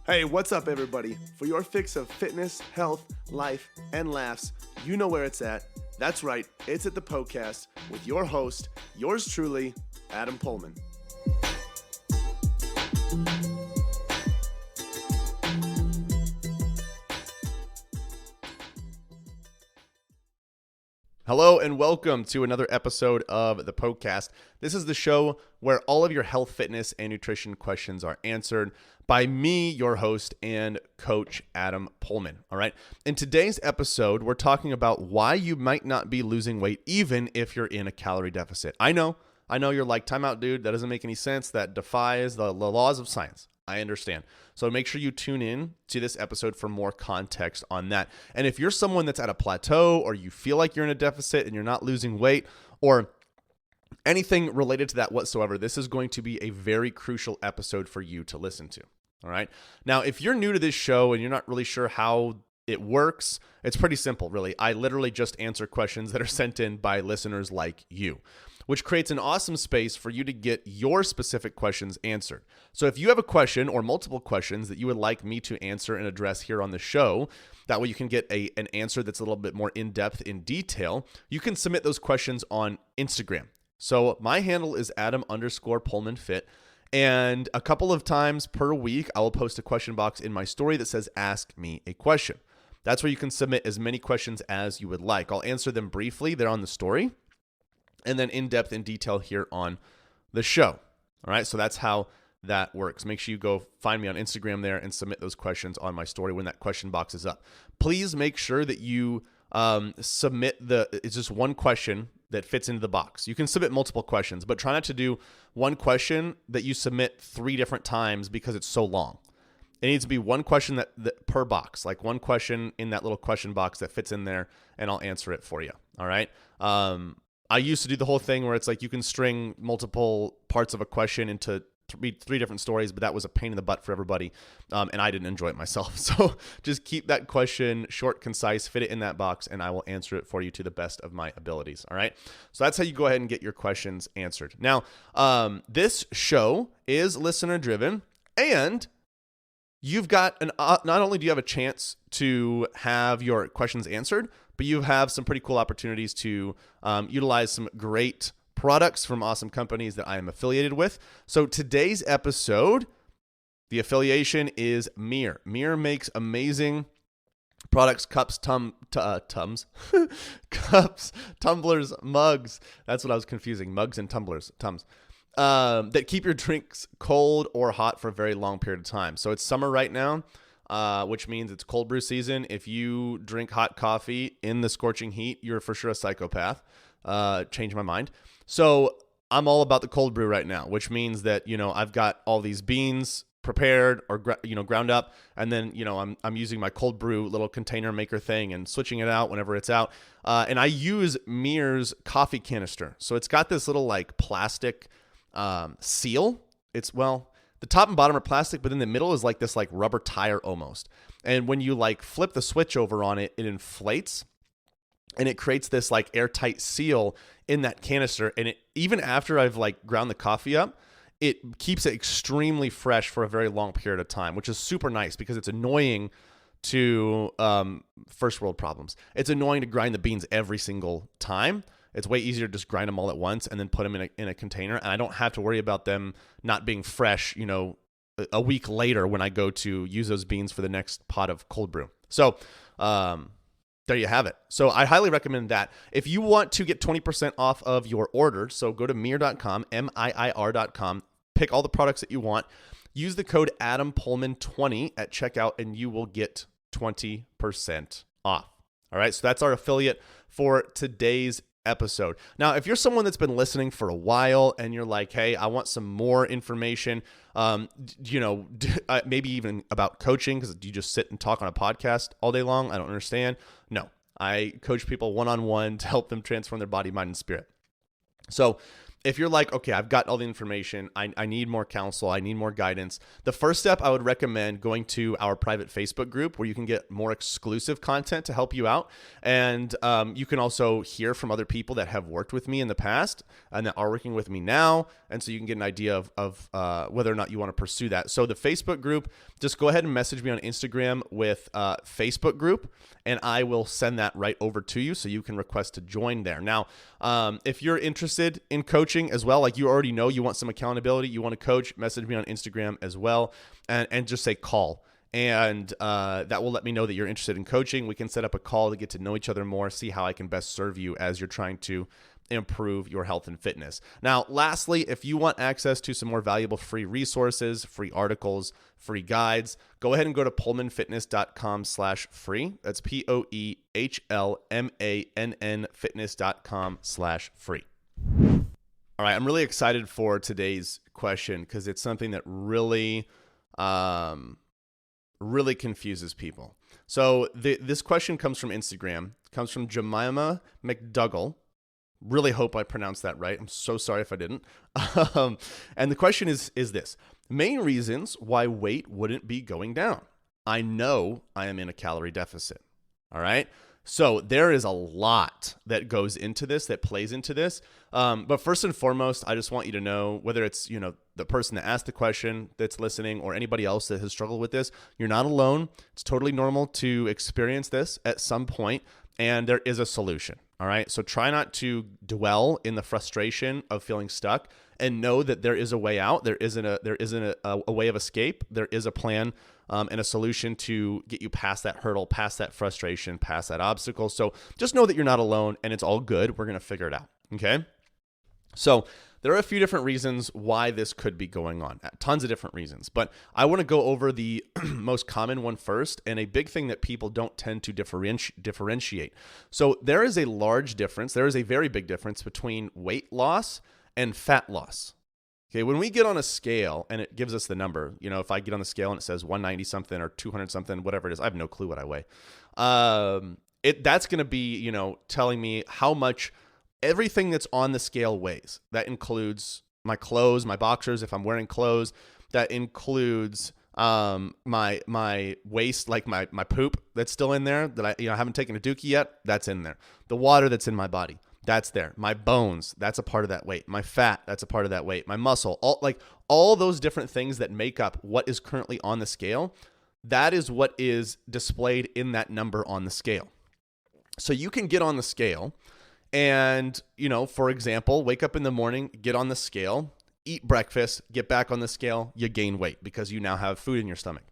Hey, what's up, everybody? For your fix of fitness, health, life, and laughs, you know where it's at. That's right, it's at the Poecast with your host, yours truly, Adam Pullman. Hello and welcome to another episode of the Poecast. This is the show where all of your health, fitness, and nutrition questions are answered by me, your host and coach, Adam Pullman. All right. In today's episode, we're talking about why you might not be losing weight even if you're in a calorie deficit. I know you're like, time out, dude. That doesn't make any sense. That defies the laws of science. I understand. So make sure you tune in to this episode for more context on that. And if you're someone that's at a plateau or you feel like you're in a deficit and you're not losing weight or anything related to that whatsoever, this is going to be a very crucial episode for you to listen to. All right. Now, if you're new to this show and you're not really sure how it works, it's pretty simple, really. I literally just answer questions that are sent in by listeners like you, which creates an awesome space for you to get your specific questions answered. So if you have a question or multiple questions that you would like me to answer and address here on the show, that way you can get an answer that's a little bit more in-depth, in detail, you can submit those questions on Instagram. So my handle is Adam_PullmanFit. And a couple of times per week, I will post a question box in my story that says, ask me a question. That's where you can submit as many questions as you would like. I'll answer them briefly. They're on the story. And then in depth, in detail here on the show. All right. So that's how that works. Make sure you go find me on Instagram there and submit those questions on my story when that question box is up. Please make sure that you submit it's just one question that fits into the box. You can submit multiple questions, but try not to do one question that you submit 3 different times because it's so long. It needs to be one question that per box, like one question in that little question box that fits in there, and I'll answer it for you. All right. I used to do the whole thing where it's like you can string multiple parts of a question into three different stories, but that was a pain in the butt for everybody, and I didn't enjoy it myself. So just keep that question short, concise, fit it in that box, and I will answer it for you to the best of my abilities. All right. So that's how you go ahead and get your questions answered. Now, this show is listener driven, and you've got not only do you have a chance to have your questions answered, but you have some pretty cool opportunities to utilize some great products from awesome companies that I am affiliated with. So today's episode, the affiliation is Mir. Mir makes amazing products, cups, cups, tumblers, mugs. That's what I was confusing. Mugs and tumblers, tums. That keep your drinks cold or hot for a very long period of time. So it's summer right now, which means it's cold brew season. If you drink hot coffee in the scorching heat, you're for sure a psychopath. Change my mind. So I'm all about the cold brew right now, which means that, I've got all these beans prepared or, ground up. And then, I'm using my cold brew little container maker thing and switching it out whenever it's out. And I use Mir's coffee canister. So it's got this little like plastic seal. The top and bottom are plastic, but in the middle is like this like rubber tire almost. And when you like flip the switch over on it, it inflates and it creates this like airtight seal in that canister. And even after I've like ground the coffee up, it keeps it extremely fresh for a very long period of time, which is super nice because it's annoying to first world problems. It's annoying to grind the beans every single time. It's way easier to just grind them all at once and then put them in a container. And I don't have to worry about them not being fresh, a week later when I go to use those beans for the next pot of cold brew. So there you have it. So I highly recommend that. If you want to get 20% off of your order, so go to mir.com, MIIR.com, pick all the products that you want, use the code AdamPullman20 at checkout, and you will get 20% off. All right. So that's our affiliate for today's episode. Now, if you're someone that's been listening for a while and you're like, hey, I want some more information, maybe even about coaching, because you just sit and talk on a podcast all day long. I don't understand. No, I coach people one-on-one to help them transform their body, mind, and spirit. So if you're like, okay, I've got all the information, I need more counsel, I need more guidance, the first step I would recommend going to our private Facebook group where you can get more exclusive content to help you out. And you can also hear from other people that have worked with me in the past and that are working with me now. And so you can get an idea of whether or not you want to pursue that. So the Facebook group, just go ahead and message me on Instagram with Facebook group, and I will send that right over to you so you can request to join there. Now, if you're interested in coaching as well, like you already know you want some accountability, you want to coach, message me on Instagram as well, and just say call. And that will let me know that you're interested in coaching. We can set up a call to get to know each other more, see how I can best serve you as you're trying to improve your health and fitness. Now, lastly, if you want access to some more valuable free resources, free articles, free guides, go ahead and go to pullmanfitness.com/free. That's POEHLMANN fitness.com/free. All right, I'm really excited for today's question because it's something that really confuses people. So this question comes from Instagram. It comes from Jemima McDougall. Really hope I pronounced that right. I'm so sorry if I didn't. And the question is this: main reasons why weight wouldn't be going down. I know I am in a calorie deficit. All right. So there is a lot that goes into this, that plays into this. But first and foremost, I just want you to know, whether it's, the person that asked the question that's listening or anybody else that has struggled with this, you're not alone. It's totally normal to experience this at some point, and there is a solution. All right. So try not to dwell in the frustration of feeling stuck, and know that there is a way out. There isn't a way of escape. There is a plan and a solution to get you past that hurdle, past that frustration, past that obstacle. So just know that you're not alone, and it's all good. We're going to figure it out. Okay. So there are a few different reasons why this could be going on, tons of different reasons, but I want to go over the most common one first, and a big thing that people don't tend to differentiate. So there is a large difference. There is a very big difference between weight loss and fat loss. Okay, when we get on a scale and it gives us the number, if I get on the scale and it says 190 something or 200 something, whatever it is, I have no clue what I weigh. That's going to be, telling me how much everything that's on the scale weighs. That includes my clothes, my boxers, if I'm wearing clothes. That includes my waste, like my poop that's still in there that I haven't taken a dookie yet. That's in there. The water that's in my body, that's there. My bones, that's a part of that weight. My fat, that's a part of that weight. My muscle, all those different things that make up what is currently on the scale, that is what is displayed in that number on the scale. So you can get on the scale and, for example, wake up in the morning, get on the scale, eat breakfast, get back on the scale, you gain weight because you now have food in your stomach.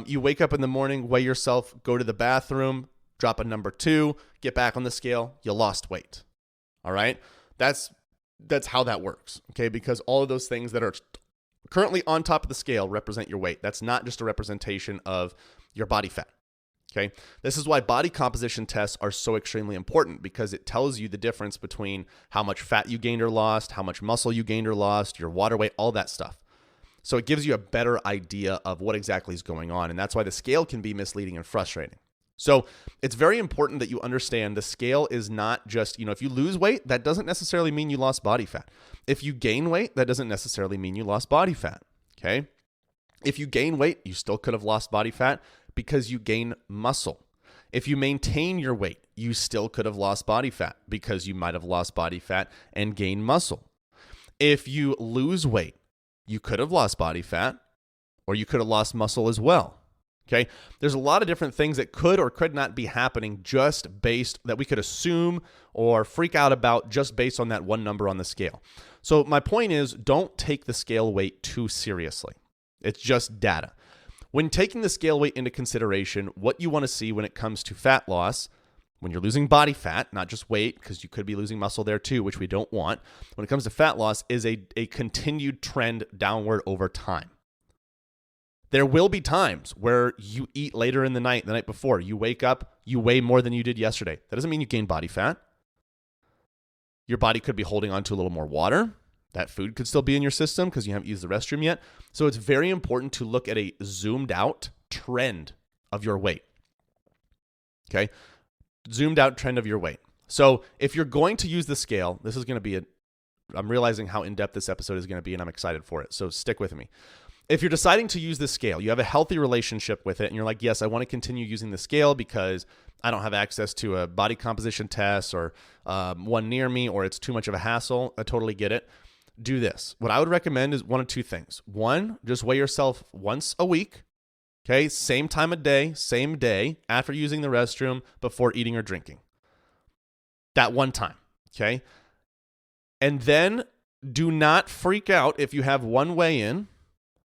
You wake up in the morning, weigh yourself, go to the bathroom, drop a number 2, get back on the scale, you lost weight. All right. That's how that works. Okay. Because all of those things that are currently on top of the scale represent your weight. That's not just a representation of your body fat. Okay. This is why body composition tests are so extremely important, because it tells you the difference between how much fat you gained or lost, how much muscle you gained or lost, your water weight, all that stuff. So it gives you a better idea of what exactly is going on. And that's why the scale can be misleading and frustrating. So it's very important that you understand the scale is not just, if you lose weight, that doesn't necessarily mean you lost body fat. If you gain weight, that doesn't necessarily mean you lost body fat. Okay. If you gain weight, you still could have lost body fat because you gain muscle. If you maintain your weight, you still could have lost body fat because you might have lost body fat and gained muscle. If you lose weight, you could have lost body fat, or you could have lost muscle as well. Okay. There's a lot of different things that could or could not be happening just based that we could assume or freak out about just based on that one number on the scale. So my point is, don't take the scale weight too seriously. It's just data. When taking the scale weight into consideration, what you want to see when it comes to fat loss, when you're losing body fat, not just weight, because you could be losing muscle there too, which we don't want. When it comes to fat loss, is a continued trend downward over time. There will be times where you eat later in the night before. You wake up, you weigh more than you did yesterday. That doesn't mean you gain body fat. Your body could be holding on to a little more water. That food could still be in your system because you haven't used the restroom yet. So it's very important to look at a zoomed out trend of your weight. Okay? Zoomed out trend of your weight. So if you're going to use the scale, this is going to be I'm realizing how in-depth this episode is going to be, and I'm excited for it. So stick with me. If you're deciding to use the scale, you have a healthy relationship with it, and you're like, yes, I want to continue using the scale because I don't have access to a body composition test or one near me, or it's too much of a hassle. I totally get it. Do this. What I would recommend is one of two things. One, just weigh yourself once a week. Okay, same time of day, same day, after using the restroom, before eating or drinking. That one time, okay? And then do not freak out if you have one weigh-in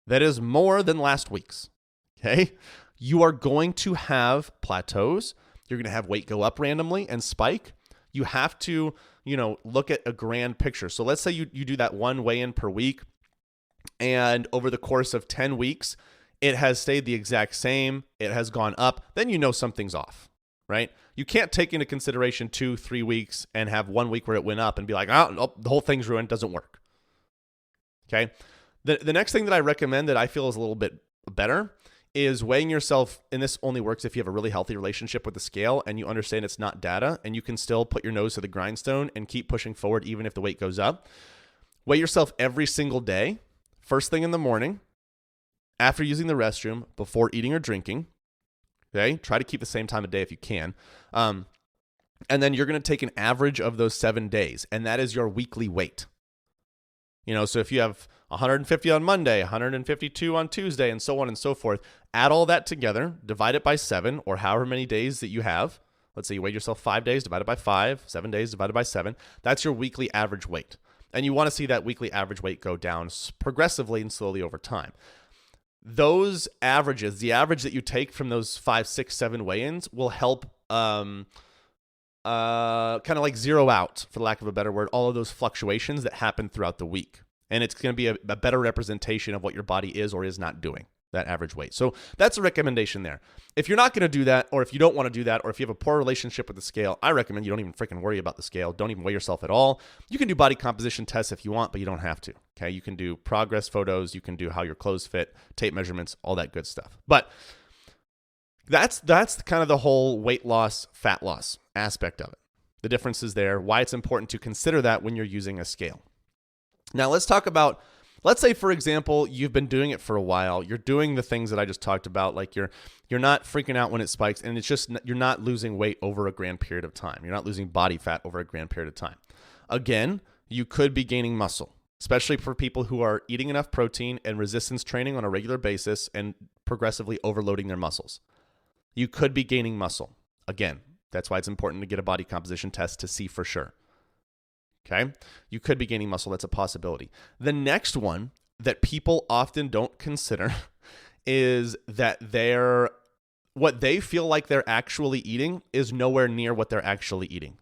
that is more than last week's, okay? You are going to have plateaus. You're going to have weight go up randomly and spike. You have to, look at a grand picture. So let's say you do that one weigh-in per week, and over the course of 10 weeks, it has stayed the exact same. It has gone up. Then you know something's off, right? You can't take into consideration 2-3 weeks and have 1 week where it went up and be like, oh, the whole thing's ruined. Doesn't work. Okay. The next thing that I recommend that I feel is a little bit better is weighing yourself. And this only works if you have a really healthy relationship with the scale and you understand it's not data and you can still put your nose to the grindstone and keep pushing forward even if the weight goes up. Weigh yourself every single day, first thing in the morning, after using the restroom, before eating or drinking. Okay, try to keep the same time of day if you can. And then you're going to take an average of those 7 days, and that is your weekly weight. So if you have 150 on Monday, 152 on Tuesday, and so on and so forth, add all that together, divide it by 7, or however many days that you have. Let's say you weighed yourself 5 days, divided by 5, 7 days divided by 7. That's your weekly average weight. And you want to see that weekly average weight go down progressively and slowly over time. Those averages, the average that you take from those 5, 6, 7 weigh-ins will help kind of like zero out, for lack of a better word, all of those fluctuations that happen throughout the week. And it's going to be a better representation of what your body is or is not doing, that average weight. So that's a recommendation there. If you're not going to do that, or if you don't want to do that, or if you have a poor relationship with the scale, I recommend you don't even freaking worry about the scale. Don't even weigh yourself at all. You can do body composition tests if you want, but you don't have to. Okay, you can do progress photos. You can do how your clothes fit, tape measurements, all that good stuff. But that's kind of the whole weight loss, fat loss aspect of it. The difference is there, why it's important to consider that when you're using a scale. Now let's talk about, let's say, for example, you've been doing it for a while. You're doing the things that I just talked about, like you're not freaking out when it spikes, and it's just you're not losing weight over a grand period of time. You're not losing body fat over a grand period of time. Again, you could be gaining muscle, especially for people who are eating enough protein and resistance training on a regular basis and progressively overloading their muscles. You could be gaining muscle. Again, that's why it's important to get a body composition test to see for sure. Okay, you could be gaining muscle. That's a possibility. The next one that people often don't consider is that what they feel like they're actually eating is nowhere near what they're actually eating.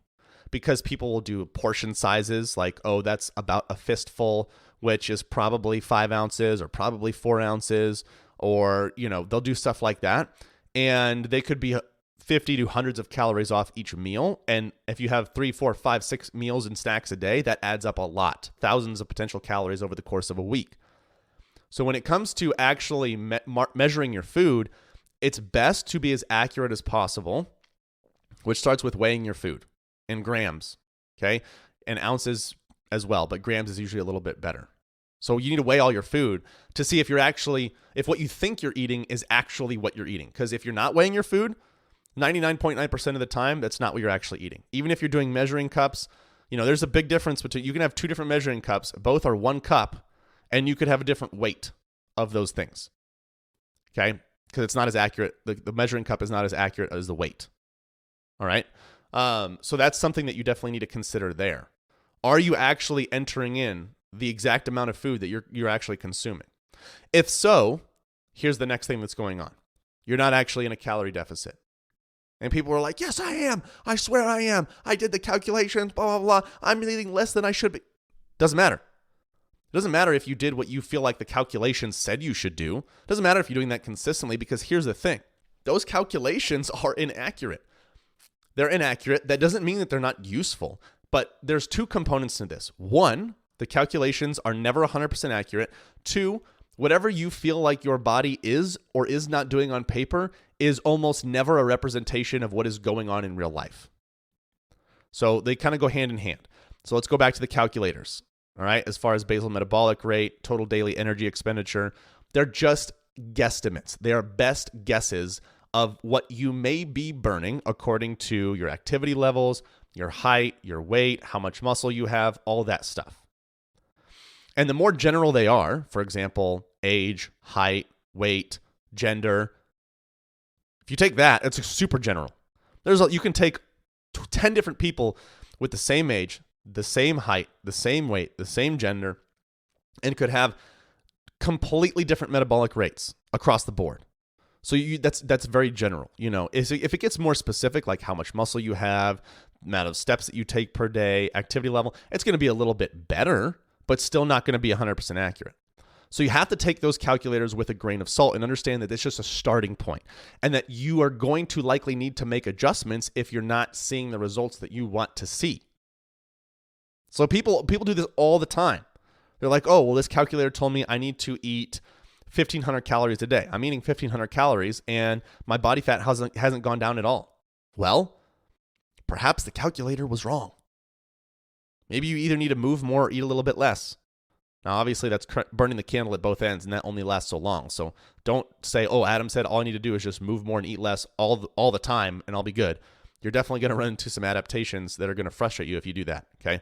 Because people will do portion sizes like, oh, that's about a fistful, which is probably 5 ounces or probably 4 ounces, or, they'll do stuff like that. And they could be 50 to hundreds of calories off each meal. And if you have 3, 4, 5, 6 meals and snacks a day, that adds up a lot. Thousands of potential calories over the course of a week. So when it comes to actually measuring your food, it's best to be as accurate as possible, which starts with weighing your food in grams, okay? And ounces as well, but grams is usually a little bit better. So you need to weigh all your food to see if if what you think you're eating is actually what you're eating. Because if you're not weighing your food, 99.9% of the time, that's not what you're actually eating. Even if you're doing measuring cups, there's a big difference between, you can have 2 different measuring cups, both are 1 cup, and you could have a different weight of those things. Okay? Because it's not as accurate. The measuring cup is not as accurate as the weight. All right? So that's something that you definitely need to consider there. Are you actually entering in the exact amount of food that you're actually consuming? If so, here's the next thing that's going on. You're not actually in a calorie deficit. And people were like, yes, I am. I swear I am. I did the calculations, blah, blah, blah. I'm eating less than I should be. Doesn't matter. It doesn't matter if you did what you feel like the calculations said you should do. It doesn't matter if you're doing that consistently, because here's the thing. Those calculations are inaccurate. They're inaccurate. That doesn't mean that they're not useful. But there's 2 components to this. 1, the calculations are never 100% accurate. 2, whatever you feel like your body is or is not doing on paper is almost never a representation of what is going on in real life. So they kind of go hand in hand. So let's go back to the calculators. all right, as far as basal metabolic rate, total daily energy expenditure. They're just guesstimates. They are best guesses of what you may be burning according to your activity levels, your height, your weight, how much muscle you have, all that stuff. And the more general they are, for example, age, height, weight, gender, if you take that, it's super general. You can take 10 different people with the same age, the same height, the same weight, the same gender, and could have completely different metabolic rates across the board. So that's very general. If it gets more specific, like how much muscle you have, amount of steps that you take per day, activity level, it's going to be a little bit better, but still not going to be 100% accurate. So you have to take those calculators with a grain of salt and understand that it's just a starting point and that you are going to likely need to make adjustments if you're not seeing the results that you want to see. So people do this all the time. They're like, oh, well, this calculator told me I need to eat 1,500 calories a day. I'm eating 1,500 calories and my body fat hasn't gone down at all. Well, perhaps the calculator was wrong. Maybe you either need to move more or eat a little bit less. Now, obviously, that's burning the candle at both ends, and that only lasts so long. So don't say, oh, Adam said all I need to do is just move more and eat less all the time, and I'll be good. You're definitely going to run into some adaptations that are going to frustrate you if you do that, okay?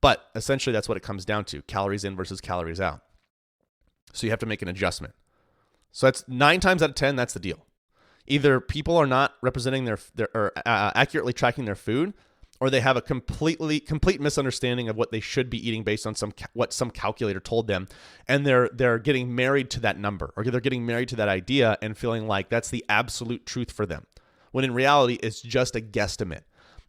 But essentially, that's what it comes down to, calories in versus calories out. So you have to make an adjustment. So that's 9 times out of 10, that's the deal. Either people are not representing or accurately tracking their food, or they have a complete misunderstanding of what they should be eating based on what some calculator told them, and they're getting married to that number, or they're getting married to that idea and feeling like that's the absolute truth for them, when in reality it's just a guesstimate.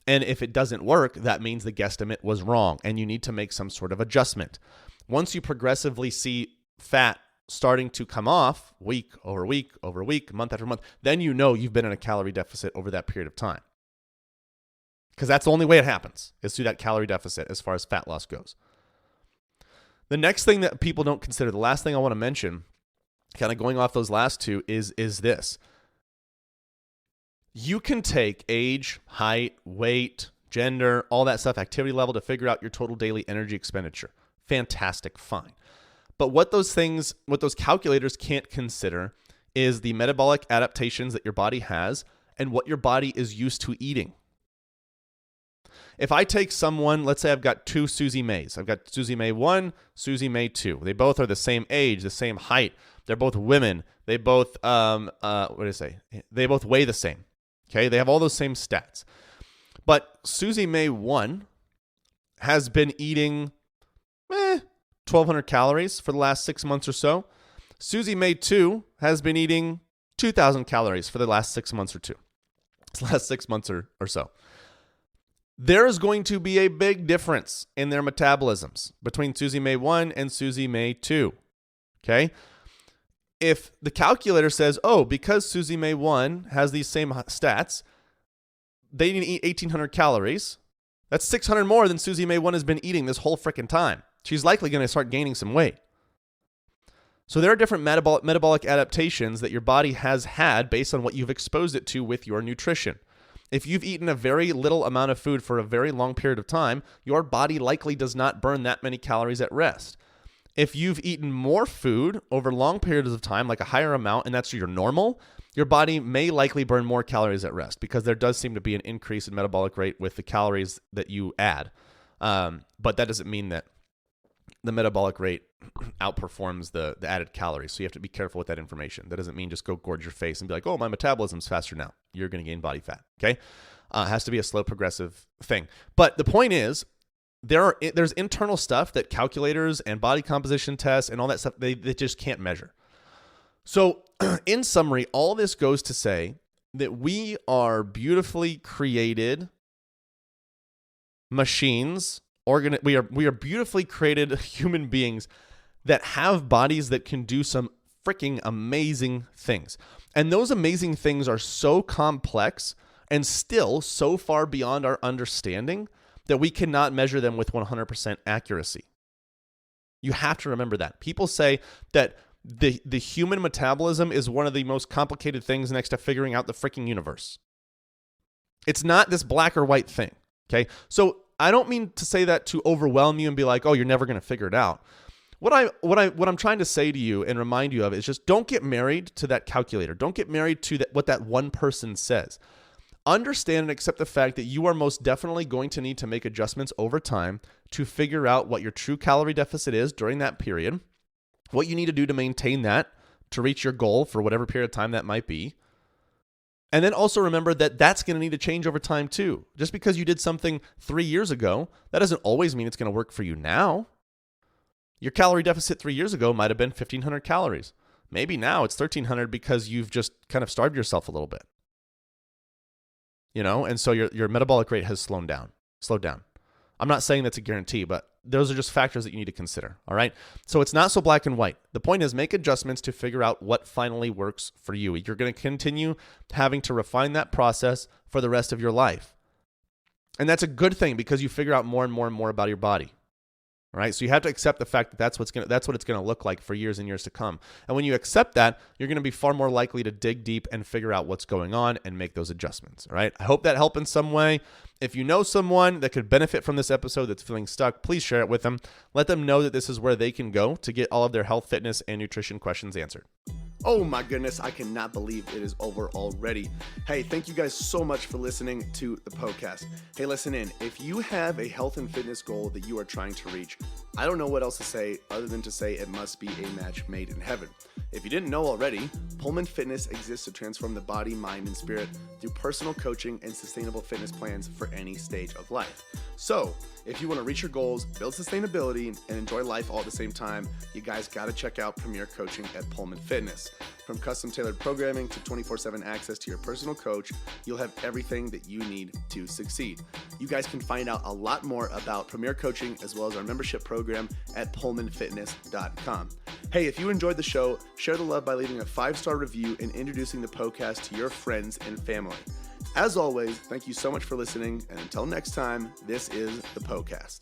And if it doesn't work, that means the guesstimate was wrong, and you need to make some sort of adjustment. Once you progressively see fat starting to come off week over week over week, month after month, then you know you've been in a calorie deficit over that period of time. Because that's the only way it happens, is through that calorie deficit as far as fat loss goes. The next thing that people don't consider, the last thing I want to mention, kind of going off those last two, is this. You can take age, height, weight, gender, all that stuff, activity level to figure out your total daily energy expenditure. Fantastic, fine. But what those calculators can't consider is the metabolic adaptations that your body has and what your body is used to eating. If I take someone, let's say I've got 2 Susie Mays. I've got Susie May 1, Susie May 2. They both are the same age, the same height. They're both women. They both, They both weigh the same. Okay, they have all those same stats. But Susie May 1 has been eating 1,200 calories for the last 6 months or so. Susie May 2 has been eating 2,000 calories for the last 6 months or so. There is going to be a big difference in their metabolisms between Susie May 1 and Susie May 2. Okay? If the calculator says, oh, because Susie May 1 has these same stats, they need to eat 1,800 calories, that's 600 more than Susie May 1 has been eating this whole freaking time. She's likely going to start gaining some weight. So there are different metabolic adaptations that your body has had based on what you've exposed it to with your nutrition. If you've eaten a very little amount of food for a very long period of time, your body likely does not burn that many calories at rest. If you've eaten more food over long periods of time, like a higher amount, and that's your normal, your body may likely burn more calories at rest because there does seem to be an increase in metabolic rate with the calories that you add. But that doesn't mean that the metabolic rate outperforms the added calories. So you have to be careful with that information. That doesn't mean just go gorge your face and be like, oh, my metabolism's faster now. You're going to gain body fat. Okay. It has to be a slow progressive thing. But the point is, there's internal stuff that calculators and body composition tests and all that stuff, they just can't measure. So in summary, all this goes to say that we are beautifully created machines. We are beautifully created human beings that have bodies that can do some freaking amazing things. And those amazing things are so complex and still so far beyond our understanding that we cannot measure them with 100% accuracy. You have to remember that. People say that the human metabolism is one of the most complicated things next to figuring out the freaking universe. It's not this black or white thing. Okay, so I don't mean to say that to overwhelm you and be like, oh, you're never going to figure it out. What I'm trying to say to you and remind you of is just don't get married to that calculator. Don't get married to what that one person says. Understand and accept the fact that you are most definitely going to need to make adjustments over time to figure out what your true calorie deficit is during that period, what you need to do to maintain that, to reach your goal for whatever period of time that might be. And then also remember that that's going to need to change over time too. Just because you did something 3 years ago, that doesn't always mean it's going to work for you now. Your calorie deficit 3 years ago might have been 1,500 calories. Maybe now it's 1,300 because you've just kind of starved yourself a little bit. And so your metabolic rate has slowed down. I'm not saying that's a guarantee, but those are just factors that you need to consider, all right? So it's not so black and white. The point is make adjustments to figure out what finally works for you. You're going to continue having to refine that process for the rest of your life. And that's a good thing because you figure out more and more and more about your body. All right, so you have to accept the fact that that's what it's going to look like for years and years to come. And when you accept that, you're going to be far more likely to dig deep and figure out what's going on and make those adjustments. All right, I hope that helped in some way. If you know someone that could benefit from this episode that's feeling stuck, please share it with them. Let them know that this is where they can go to get all of their health, fitness, and nutrition questions answered. Oh my goodness, I cannot believe it is over already. Hey, thank you guys so much for listening to the Poecast. Hey, listen in. If you have a health and fitness goal that you are trying to reach, I don't know what else to say other than to say it must be a match made in heaven. If you didn't know already, Pullman Fitness exists to transform the body, mind, and spirit through personal coaching and sustainable fitness plans for any stage of life. So, if you want to reach your goals, build sustainability, and enjoy life all at the same time, you guys got to check out Premier Coaching at Pullman Fitness. From custom-tailored programming to 24/7 access to your personal coach, you'll have everything that you need to succeed. You guys can find out a lot more about Premier Coaching as well as our membership program at pullmanfitness.com. Hey, if you enjoyed the show, share the love by leaving a 5-star review and introducing the Poecast to your friends and family. As always, thank you so much for listening, and until next time, this is the Poecast.